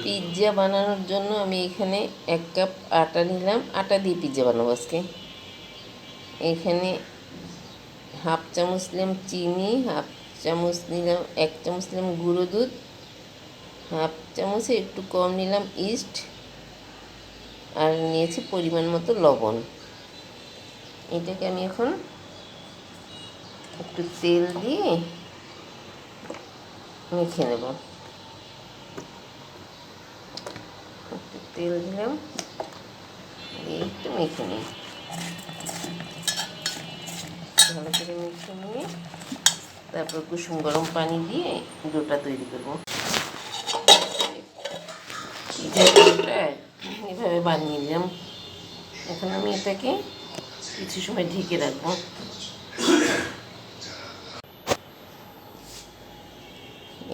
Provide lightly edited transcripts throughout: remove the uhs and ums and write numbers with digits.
Pizza বানানোর জন্য আমি এখানে 1 কাপ আটা নিলাম। আটা দিয়ে পিৎজা বানাবো আজকে। এখানে হাফ চামচ নিলাম চিনি, হাফ চামচ নিলাম 1 চামচ নিলাম গুঁড়ো দুধ, হাফ চামচে একটু কম নিলাম ইস্ট, আর নিয়েছি পরিমাণ মতো লবণ। এটাকে আমি এখন একটু তেল দিয়ে মেখে নেব। একটু তেল দিলাম, দিয়ে একটু মেখে নিই। ভালো করে মেখে নিয়ে তারপর কুসুম গরম পানি দিয়ে ডোটা তৈরি করব। ডোটা এভাবে বানিয়ে নিলাম। এখন আমি এটাকে কিছু সময় ঢেকে রাখবো।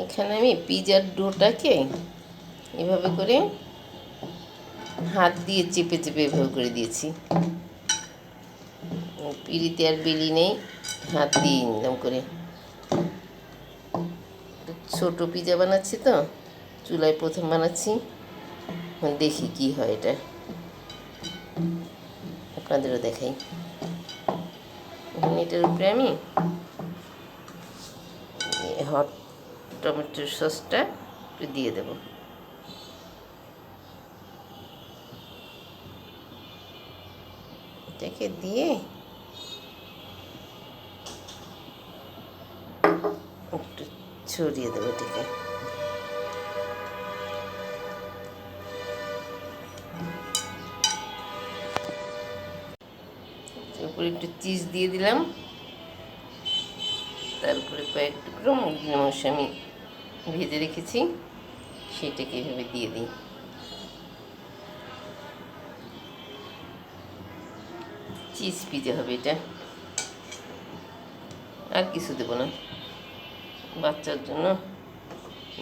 এখানে আমি পিৎজার ডোটাকে এভাবে করে হাত দিয়ে চেপে চেপে এভাবে করে দিয়েছি। পিঁড়িতে আর বেলি নেই, হাত দিয়ে নিলাম করে। ছোট পিৎজা বানাচ্ছি তো, চুলায় প্রথম বানাচ্ছি, দেখি কি হয় এটা, আপনাদেরও দেখাই। এখন এটার উপরে আমি হট টমেটোর সসটা একটু দিয়ে দেব। এটাকে দিয়ে একটু ছড়িয়ে দেবো এটাকে। উপরে একটু চিজ দিয়ে দিলাম। তারপরে কয়েক টুকরো মুরগির মাংস আমি ভেজে রেখেছি, সেটাকে এভাবে দিয়ে দিই। চিজ পিৎজা হবে এটা, আর কিছু দেবো না। বাচ্চার জন্য,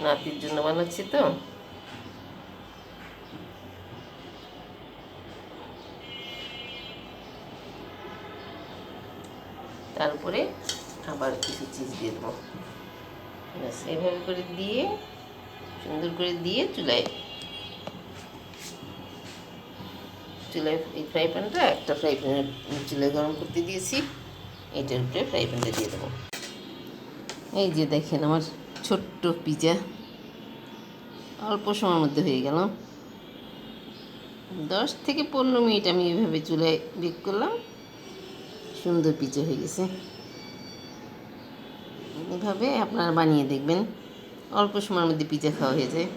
নাতির জন্য বানাচ্ছি তো। তারপরে আবার কিছু চিজ দিয়ে দেবো। ব্যাস এইভাবে করে দিয়ে সুন্দর করে দিয়ে চুলায় এই ফ্রাই প্যানটা, একটা ফ্রাই প্যানের চুলায় গরম করতে দিয়েছি, এটার উপরে ফ্রাই প্যানটা দিয়ে দেবো। এই যে দেখেন আমার ছোট্ট পিৎজা অল্প সময়ের মধ্যে হয়ে গেল। 10 থেকে 15 মিনিট আমি এইভাবে চুলায় বেক করলাম, সুন্দর পিৎজা হয়ে গেছে। এভাবে আপনারা বানিয়ে দেখবেন, অল্প সময়ের মধ্যে পিৎজা খাওয়া হয়ে যায়।